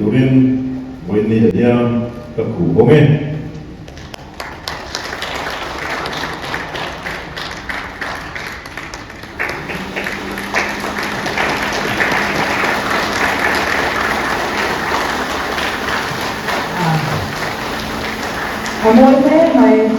turin với ni dia các cụ bố mẹ mỗi thế mày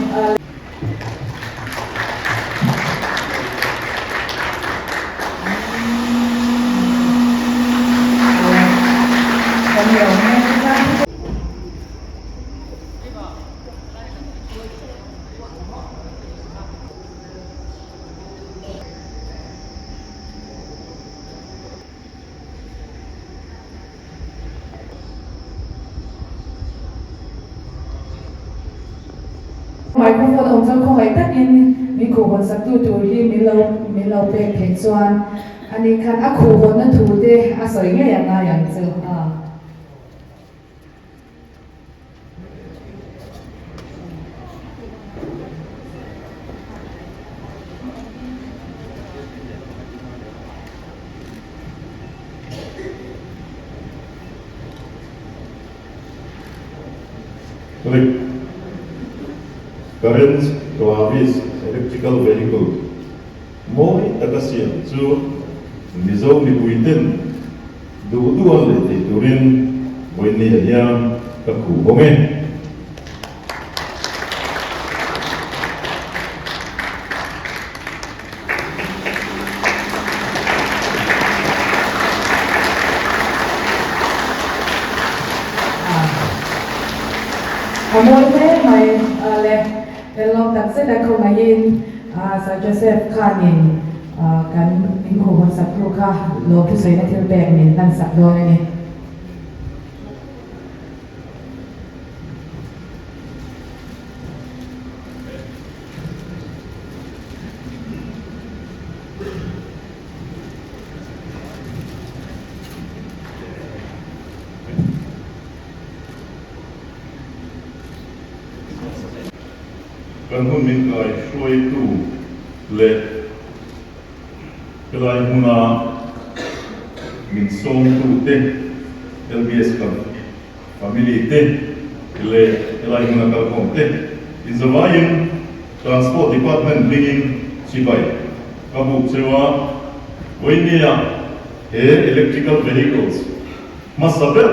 microphone ông trong không ấy tất nhiên mình cổ hồn sắc tu tu hi mình lâu bèn thành xoan anh ấy khăn ác khổ hồn nó thủ đê sợi ngheอย่างไรอย่างเจอCarens Clavis electrical vehicle mỗi takasian chu Mizoram ni buiten duan le ti turin với ni dia các cụ bố mẹ mỗi thế mày để lòng đặt sẽ đã không ai in sa Joseph Khanin kan in ko hon sa pro ka lo pu sei na thil bag min nan sa do ni kan hun min kai shuai tu le kelai huna min som Tute LBS family te le kelai huna kal kom te izavayin transport department bringing sibai kabu sewa oinia electrical vehicles masaber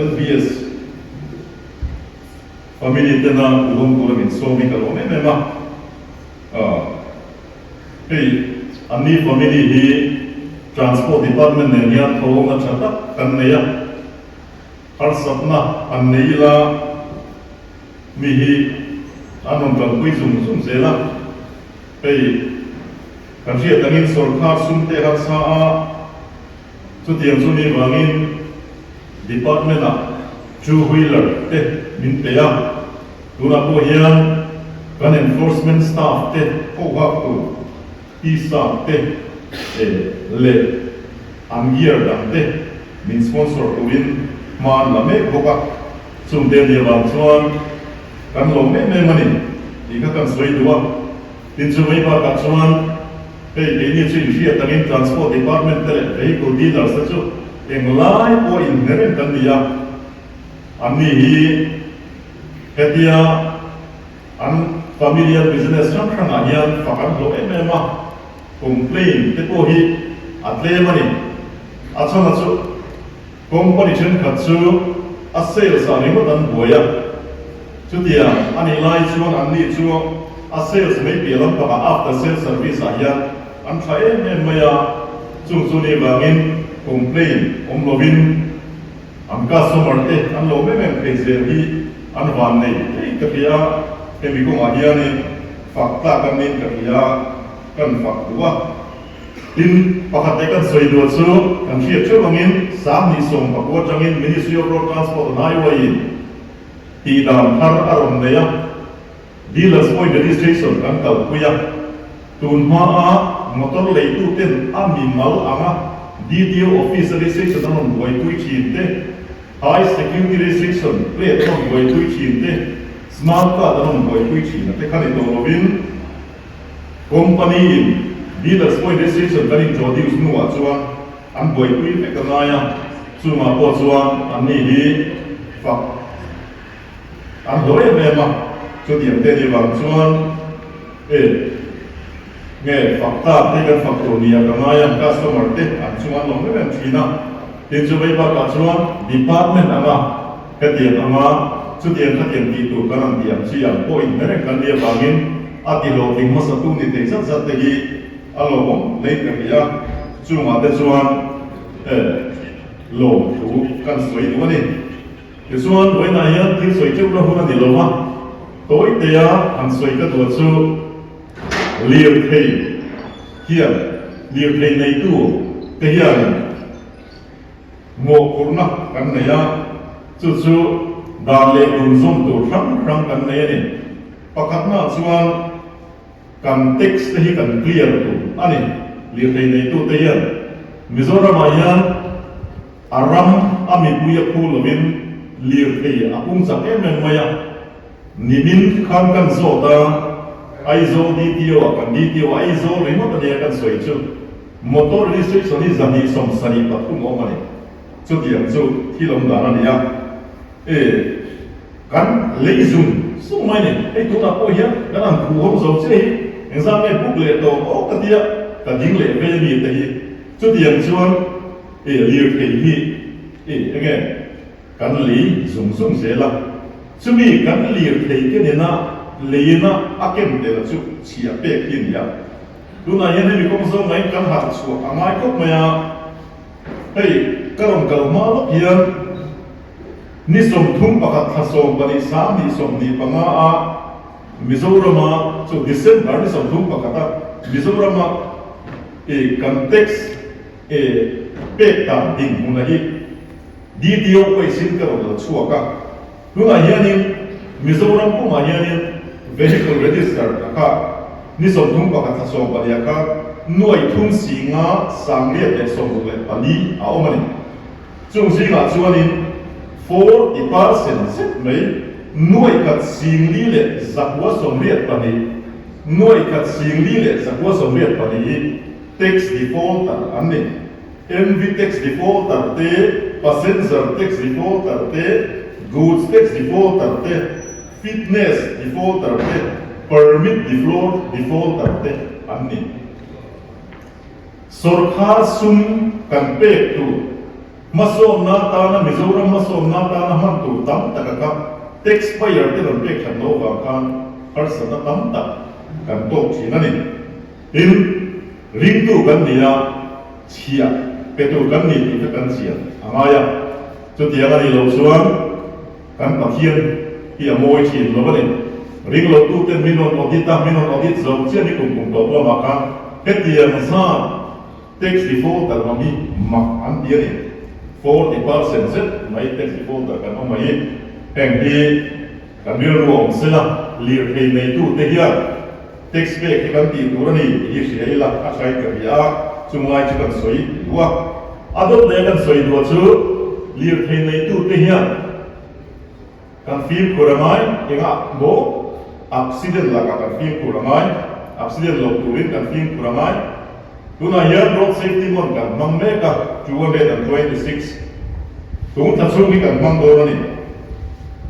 LBS family tena ulung kulam in somi kalome mema hey ani family hi transport department ne nia thonga chata kanneya har sapna anneila mi hi anon kan pui zum zela hey kan ria tangin sarkar sumte har sa a chutiang chuni wangin department a two wheeler te min peya tuna po hian kan enforcement staff te ko ha tu staff te le gear dang te min sponsor tuin man la me boka chum te dia wang chuan kan lo me mani ti ka kan soi duwa tin chu mai ba ka chuan ni chu hria tangin transport department te vehicle dealer sa chu englai po inherent kan dia ani hi hetia an familiar business sang hian fakan lo ema complain te po hi atle mani achona chu company chen khat chu a sales ani mo dan boya chutia ani lai chuan ani chu a sales mai pe lam pa after sales service hian an thae maya chung chu ni wangin complain lovin am customer an lo me pexel hi an van nei ka pia ke mi ko ma hian ni fakta kan nin ka pia kan fak duwa tin pakhat te kan soi do chu kan hriat chu bangin sam ni som pa ko changin Ministry of Road Transport and Highway ti dam thar aron neya dealers point registration kan kal puya tun hmaa motor lei tu ten ami mal anga DTO office registration anon boi tui chin te high security restriction plate anon boi tui chin te smart card anon boi tui chin te khani to lovin company in dealers point restriction kan introduce nuwa chuan an boi tui pe kanaya chunga po chuan an ni hi fak an loi em a chu tiang te ni wang chuan nghe phật ta thì cái phật tổ niệm cái ngay anh customer thế anh chúng anh nói với anh na thì chúng bây giờ cả chúng department anh cái tiền anh chú tiền cái tiền kỹ thuật cái anh tiền chỉ anh point này cái này bằng in ati lo ting masa tu ni te sat te gi alo bom lấy cái gì á chúng anh để chúng anh lo tu cái suy tu này thì chúng anh với này á thì suy chút nó không là gì lo mà tối te á anh suy cái đồ chú lirthei hian lirthei nei tu te hian ngo kurna kan nei a chu dan le un zom tu rang kan nei ani pakhat na chuan kan text te hi kan clear tu ani lirthei nei tu te hian Mizoram hian aram ami puya phulovin lirthei apung chak em maya nimin khan kan zota Aizawl kan DTO Aizawl remote ne kan soi chu motor registration ni zani som sani pathum omani chu tiang chu thilom dana nia kan leizum sung mai ne ei tu na po hian kan an khu hom zo che exam ne book le to o ka tia ka ding le ve ni te hi chu tiang chuan lirthei hi again kan li zum se la chumi kan lirthei ke ne na leina akem de la chu chhia pe khin ya luna yan ni kom zo ngai kan ha chu amai kop maya hey karom kalma lo hian ni som thum pakhat thasom bani sam ni som ni panga a Mizoram chu December ni som thum pakata Mizoram context pe ta ding huna hi DTO ko sin karom la chuaka luna yan Mizoram ko ma yan vehicle register ka ni som thum pakhat thasom bani ka nuai thum singa sanglia te som le pani a omani chung singa chuanin 40% set mai nuai kat singli le zakwa som riat pani nuai kat singli le zakwa som riat pani tax defaulter anni MV tax defaulter te passenger tax defaulter te goods tax defaulter te fitness defaulter te permit defaulter te anni sarkar sum kan pe tu masom na ta na Mizoram masom na ta na man tu tam takaka taxpayer te ron pe khan no wa kan person na tam tak kan to thinani in ring tu kan nia chhia pe tu kan ni ti kan chhia amaya chu tianga ni lo suan kan pathian hi emaw thin lo bani ring lo tu ten minon audit zo che ni kum to to ma ka hetiam sa tax defaulter ma mi ma an dia ni 40% set mai tax defaulter kan o mai heng hi kan mil ruang sela lirthei nei tu te hian tax pe ki kan ti tur ani hi sei la a sai ka ya chungai chu kan soi wa adot le kan soi do chu lirthei nei tu te hian kan feel kuramai inga bo accident la kan feel kuramai accident lo turin kan feel kuramai tuna hian road safety mon kan mang me ka 226 tung ta chung kan mang do ni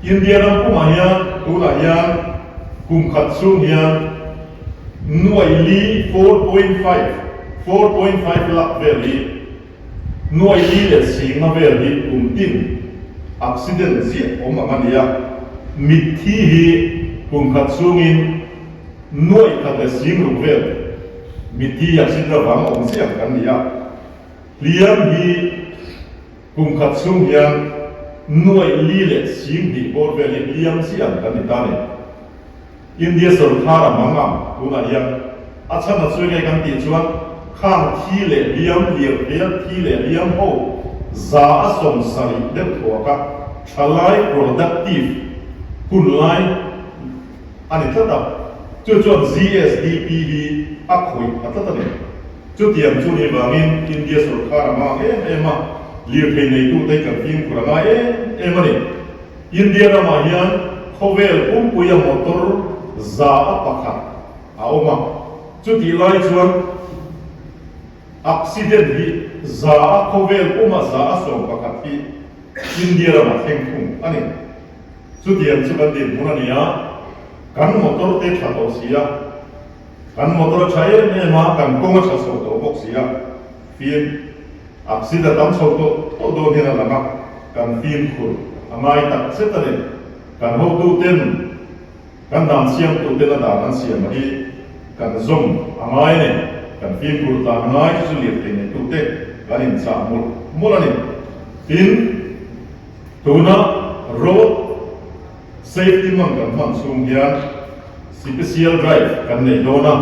India ram pu ma hian tuna hian kum khat chung hian nuai li 4.5 lakh veli nuai li le singa veli kum tin accident zia om amania mithi hi kum khat chungin nuai khat le sing ru vel mithi accident wang om sia kan nia liam hi kum khat chung hian nuai li le sing di bor vel liam sia kan ni tani India sarkar mangam tuna hian achana chuai kan ti chuan khang thi le liam thi le liam ho za asom sari dep thoka thalai productive kunlai ani thata chu GSDP hi akhoi atata ne chu tiam chu ni bangin India sarkar ma ema lirthei nei tu te kan film kuranga emani India ma hian khovel puya motor za apakha aoma chu ti lai chuan accident hi za khovel uma za som pakhat hi India ma thengthung ani chu diam chu kan din mun ania kan motor te thato sia kan motor chaye me ma kan konga chaso to bok sia fin accident tam so to do hena lama kan fin khur amai tak setare kan ho tu ten kan dan siam tu te la dan siam hi kan zom amai ne kan fin khur ta ngai chu liet te ne tu te kan in sa mul ani tin tuna road safety man kan man sum hian special drive kan nei dona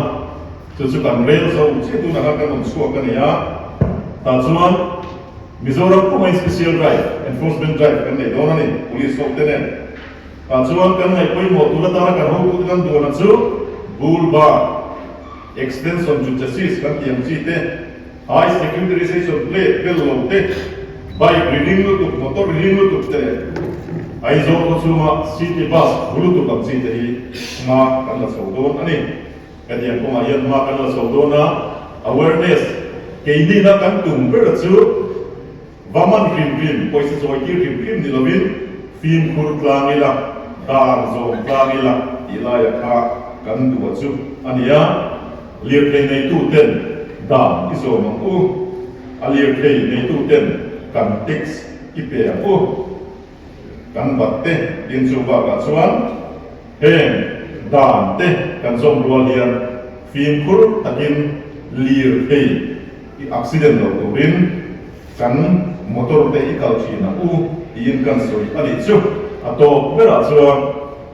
chu chu kan rail zo che tu na kan on suak kan ya ta chuan Mizoram ko mai special drive enforcement drive kan nei dona ni police sok te ne ta chuan kan nei koi mo tu la ta kan ho ku kan dona chu bulba extension to chassis kan tiam chi te high securitization plate bello te bike reading tu motor reading tu te Aizawl ko chuma city bus hulu tu kam chi te hi hmaa kan la so don ani kadian ko ma yan hmaa kan la so don na awareness ke ni na kan tum ber chu waman rim poisa so ki rim ni lovin film khur tlangila dar zo tlangila ilaya kha kan du chu ania lirthei nei tu ten da iso ma u alirthei nei tu ten kan text ipe u kan batte in suba ka chuan heng dan te kan zom rual hian film khur takin lirthei i accident lo turin kan motor te i kal thina u in kan soi ani chu ato bera chuan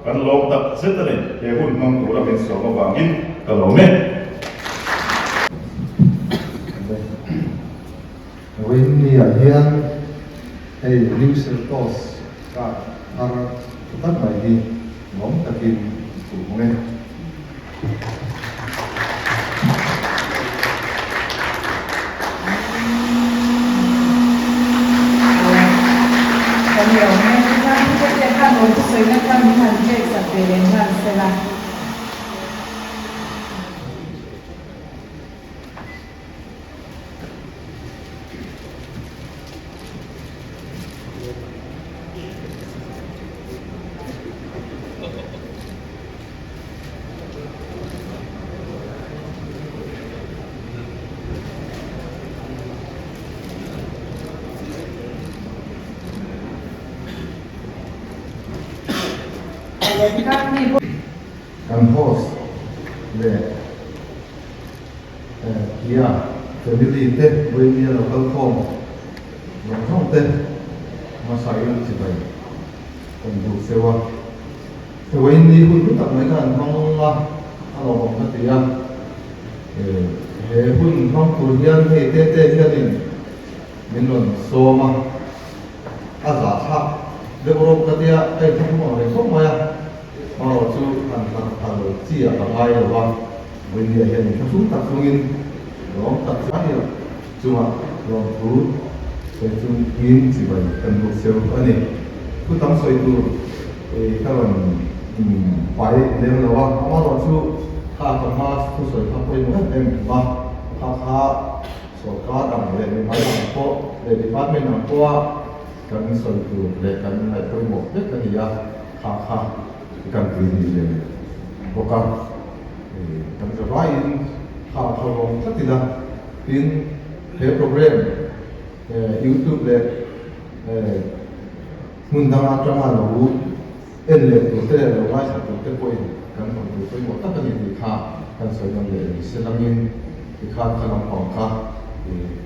kan lom tak setare he hun mang tura min so ma wangin kalome when we are here hey new Seltos ka thar tất mai đi ngóm takin tu nghe còn nhiều nghe ra cái chuyện khăn rồi cái sấy nó khăn những hàng chuyện sập về đến hàng xe là kan host le Kia family te với nhau là con phong lòng không te mà sai là chỉ vậy còn đủ sewa thì với đi hun cũng tập mấy cái phong là alo phong cái gì hun phong tu hiền thì te hiền mình luôn so mà giả tháp để bố cái gì cái phong mà để không mà chú ăn chia ở ngoài rồi vào bây giờ hiện chúng xuống tập trung in đó tập rất nhiều chú mà rồi chú sẽ chú in chỉ vậy cần một siêu anh ấy cứ tắm soi tu các bạn phải lên rồi vào mà rồi chú khá còn mà chú soi khá quên mất em mà khá soi khá đằng để mình phải làm có để đi bắt mình làm qua cần soi tu để cần lại quên một rất là nhiều khá kan tuin le boka kan zo vai in khawong tatila in he program YouTube le mun danga trama lo en le to te lo vai sa to te poi kan kon tu poi mo ta kan ni kha kan so kan le selangin ki kha kan pong kha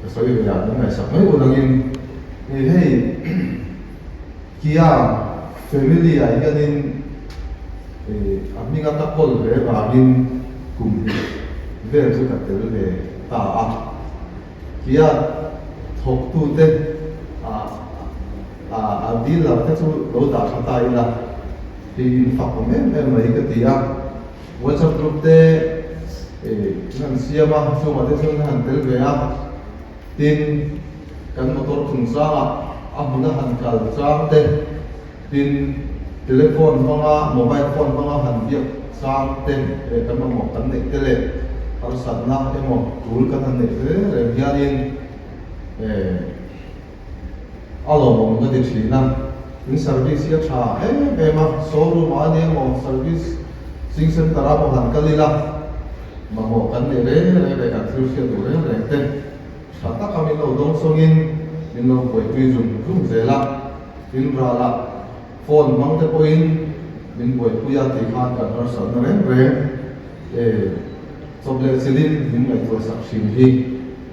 ka so yu ya ngai sa mai o dangin ni hei Kia family ai ganin amiga tapol ve bagin kum ve chu ka tel ve ta a Kia thok tu te a dil la te chu lo da ta ila ti fa ko me mai ka ti a WhatsApp group te nan siama chu ma te chu han tel ve a tin kan motor thungsa a huna han kal chang te tin telephone panga mobile phone panga han biak sang ten kan ma mok kan nei tele har satna emaw tul kan han nei rem hianin alo mong ga de thina in service ya tha ema showroom ani emaw service sing center a mo han kalila mamo kan ne re kan thil sia du re te sata kami lo dong songin min lo poi tui zum zela in rala phone mang te poin min poi puya ti khan kan har satna re soble silin min mai to sak sim hi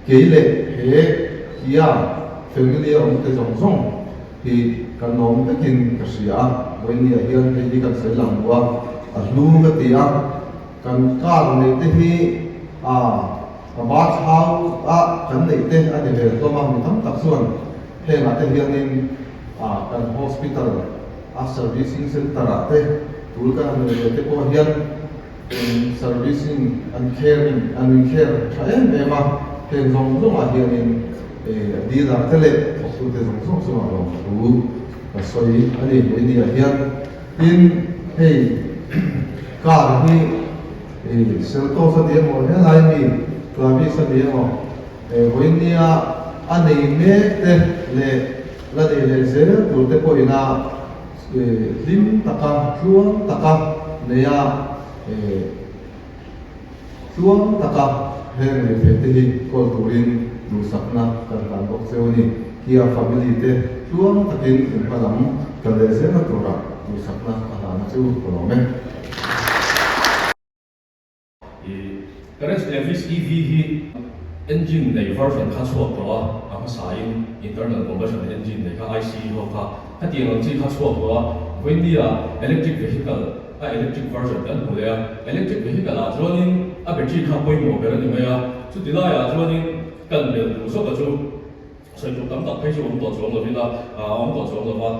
keile he kia family om te zong hi kan nom te kin ka sia boini a hian he kan sai lang wa a lu ga ti a kan kar nei te hi ba thau kan nei te a de vel to ma mi tham tak suan he na te hianin kan hospital a servicing center a te tul kan ne te ko hian servicing and caring and care thaen ema ten zong a hianin di da tele su te zong su ma lo tu ka soi ani boini a hian in hey car hi Seltos a emaw helai mi Clavis a emaw boinia anei me te la de le zer tur te ko ina lim taka tluang taka neya tluang taka hen le phete hi kol turin du sakna kan kan bok seuni kia family te tluang takin in palam kan le zer na tura du sakna ana chu ko me Carens Clavis EV hi engine nei version kha chhawpchhuah ama sain internal combustion engine nei kha IC ho kha hatiang chi kha chhawpchhuah India electric vehicle electric version kan hule electric vehicle a chuanin a battery kha poimo ber ani maya chu tilaya chuanin kan bel du so ka chu sai tu tam tak phei chu om to chuang lo vila om to chuang lo wa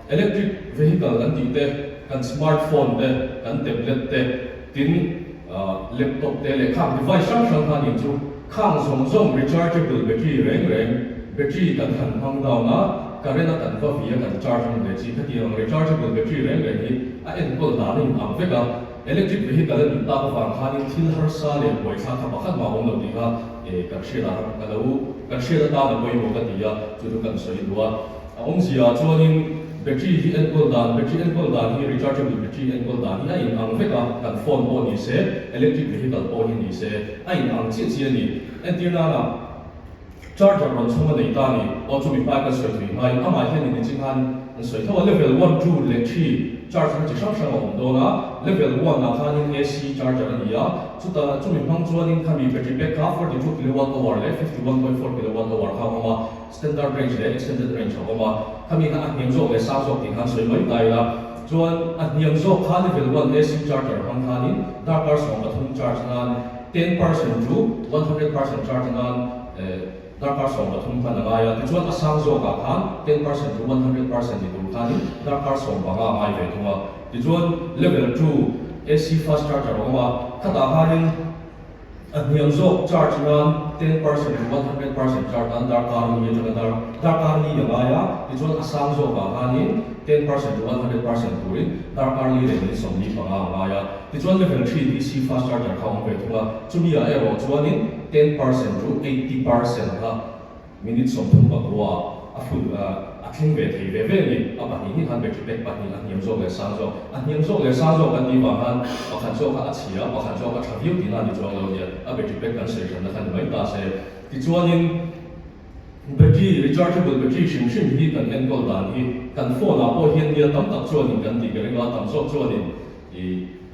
electric vehicle kan ti te kan smartphone te kan tablet te tin laptop te le khang device sang khan in chu khang som rechargeable battery reng battery kan han hang down na current kan va via kan charging le chi khati ang rechargeable battery reng hi a en kol da ning ang veka electric vehicle ni ta ko wang khan in thil har sa le boi sa kha pakhat ma om lo ti ha kan shira ka lo kan shira ta na boi mo ka ti ya chu kan soi duwa ong sia chuanin battery hi en kol dan hi rechargeable battery en kol dan hi in ang veka kan phone on ni se electric vehicle on ni se ai ang chi ni antenna na charger ron chunga nei ta ni o chu mi pa ka soi thui mai ama hian ni ching han soi thaw level 1 2 le 3 charger chi sang sang om do na level 1 na khan in AC charger ani ya chu ta chu mi hmang chuan in khami battery backup 42 kWh le 51.4 kWh kha ma standard range le extended range ma khami na ahniam zo le sa zo ti han soi mai tai la chuan ahniam zo kha level 1 AC charger hang khan in Dawhkan som pathum charge nan 10% to 100% charge nan Dawhkan som pathum khan ngaya chuan asang zo ka khan 10% to 100% ti tum khan Dawhkan som banga mai ve thunga ti chuan level 2 AC fast charger ma khata khanin ahniam zo charge nan 10% to 100% charge nan Dawhkan ni Dawhkan ni ngaya ti chuan asang zo ka khanin 10% to 100% turin Dawhkan ni le som ni banga ngaya ti chuan level 3 DC fast charger kha ong ve thunga chumi a ero chuanin 10% to 80% ha minute som thum ba kwa a full a thing ve thei ve ve ni a pahnih ni han battery pack pahnih a hniam zo le sang zo kan ni ba han pakhat zo ka a chhia pakhat zo ka thaviu ti na ni chuang lo ni a battery pack kan station na khan mai ta se ti chuanin battery rechargeable battery shim hi kan en kol dan hi kan phone a po hian ni tam tak chuanin kan ti ga tam zo chuanin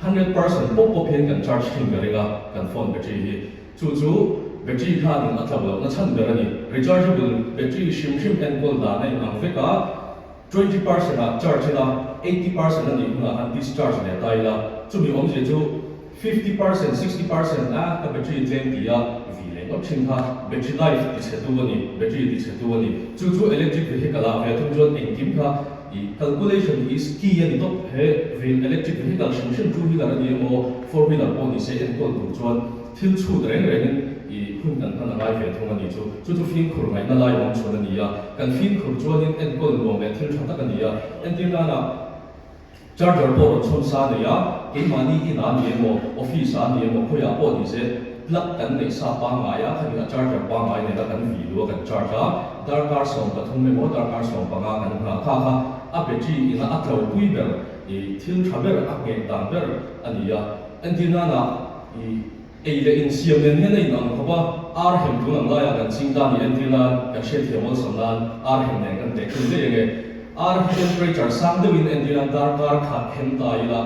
100% pop hian kan charge thing ga kan phone battery hi chu battery kha ni atlab na chan ber ani rechargeable battery shim en kol da na ang veka 20% a charge na 80% ani na an discharge le tai la chu mi om je chu 50% 60% a ka battery claim ti ya vi le no chin kha battery life ti che tu ani battery ti che tu ani chu electric vehicle a ve thum jon en kim kha calculation is key ani to he electric vehicle shim chu hi la ani mo 4 wheeler on se en kol tu chuan thil chu reng hun kan thana lai ve thunga ni chu fin khur ngai na lai om chuna ni ya kan fin khur chuanin en kol lo me thil thata kan ni ya en tin na charger po chon sa ni ya ke mani in an ni mo office an ni mo khoya po ni se plug kan nei sa pa nga ya khani a charger pa nga ne la kan vi lo kan charger darkar som pathum me mo darkar som pa nga kan ha kha a battery ina a tlo pui ber thil thaber a nge dan ber ania antina na eile in siamna ne nei nang khoba ar hem tu nang la ya kan chingda ni antina ka she themol samlan ar hem ne kan te khun le nge ar temperature sang de win antina darkar kha hem ta ila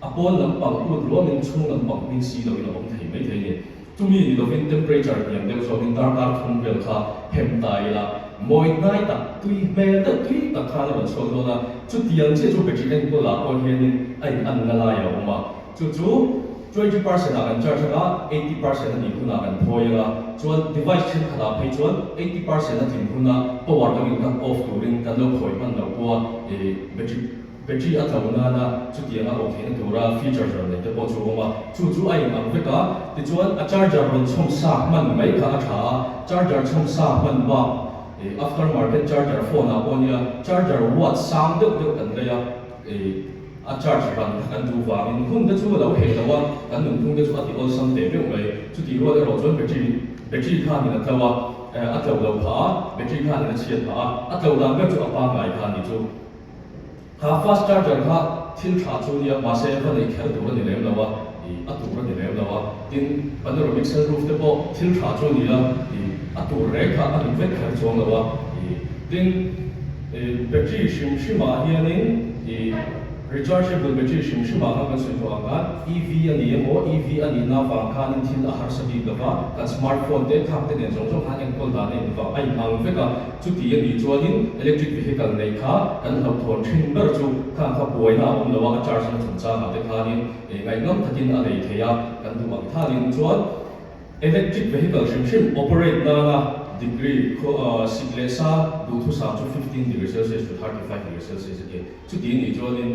upon lampang ut lo min chung lampang min si lo ila om thei mai thei ni tumi ni lo in temperature niam de so in darkar thum bel kha hem ta ila moi nai ta tui me ta tui ta kha la so lo na chu tiang che chu battery en ko la ko hian in ai an na la ya oma chu 20% akan charge na 80% ni kuna kan phoya chuan device chen khala phei chuan 80% na thin kuna power takin kan off turin kan lo khoi man lo ko battery a thauna na chu tiang a ok na tura feature jar ne te po chu ma chu ai ang veka ti chuan a charger ron chhom sa man mai kha a tha charger chhom sa man ba aftermarket charger phone a onia charger watt sang de kan le ya a charge ran kan du wa in hun da chu lo he da wa kan nun thung da chu ati ol sam te be mai chu ti ro da ro chuan battery kha ni na thawa a tlo lo pha battery kha ni na chiat pha a tlo dan ga chu a pa ngai kha ni chu ha fast charger kha thil tha chu ni ma se kha nei khel du ni lem lawa a tu ra ni lem lawa tin panoramic sunroof te po thil tha chu ni la a tu re kha a ni vet khel chong lawa tin battery shima hianin rechargeable battery shima kan sun to anga EV ani emaw EV ani na fa khan thil a har sabi lova kan smartphone te khap te ne jong han en kol da ne ba ai mang veka chu ti ani chuanin electric vehicle nei kha kan hau thon thin ber chu kha boina om lawa a charge na chuncha ma te khanin ngai ngam thakin a lei theya kan du ang thalin chuan electric vehicle shim operate na degree siklesa du thu sa chu 15 degrees Celsius to 35 degrees Celsius again chu ti ni chuanin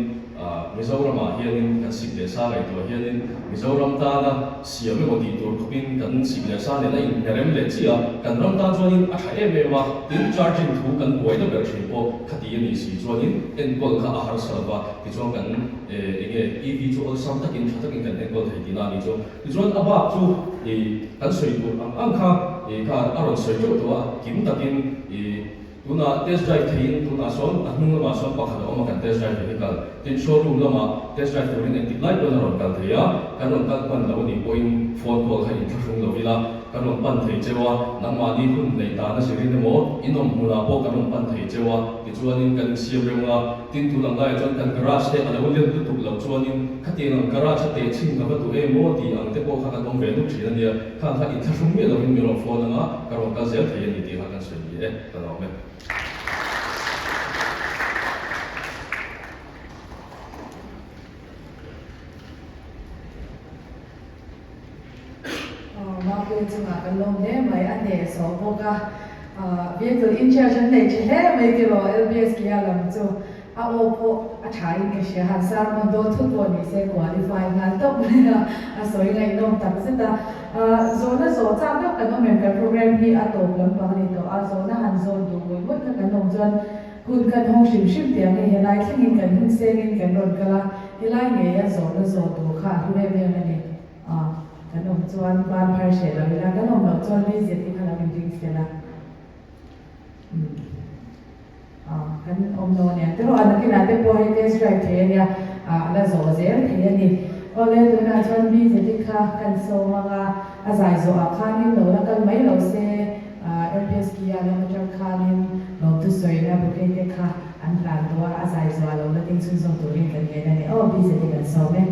Mizoram hianin kan siklesa lai to hianin Mizoram ta na siamna mo ti tur khopin kan siklesa ne la in rem le chia kan ram ta chuanin a tha em em tin charging thu kan boi da ber thin po khati ni si chuanin en kol kha a har salwa ti chuan kan enge EV chu ol sam takin thatakin kan en kol thai ti na ni chu ti chuan aba chu kan soi tur ang kha kha aron soi chu to kim takin tuna test drive thein tuna son ahnung ma son pakhat oma kan test drive vehicle tin showroom lama test drive turin en tiklai to na ron kal theya kanon kal pan lo ni point phone call kha in thung lo ila kanon pan thei chewa nangma ni hun nei ta na sirin mo inom huna po kanon pan thei chewa ti chuanin kan siam renga tin tu lang lai chon kan garage te alo le tu lo chuanin khatin ang garage te ching ka tu emaw ti ang te po kha ka tom ve lu thina nia kha in thung me lo in mi ro phone nga karon ka zel thei ni ti ha kan soi ni ka lo me chunga kan lom ne mai ane so boka vehicle in charge nei che he mai ke ro LBS Kia lam chu a o po a thai ke she han sa mo do thu po ni se qualify ngal top ne a soi ngai nom tak sita zona zo cha na kan nom member program hi a to lam pa ni to a zona han zon du mo ka kan nom jon kun kan hong shim tiang he lai thing kan hun se ngin kan ron kala he lai nge ya zona zo tu kha hu le be ne kan om chuan ban phar she la vela kan om lo chuan le je ti khala min ding se la kan om no ne te ro an ki na te po he test drive the ya la zo zel the ni ole tu na chuan bi je ti kha kan so ma ga Aizawl-ah khan ni lo la kan mai lo se LBS Kia la motor khan ni lo tu soi na bu ke te kha an plan to Aizawl-ah lo la ting sun so tu rin kan ye na ni bi je ti kan so me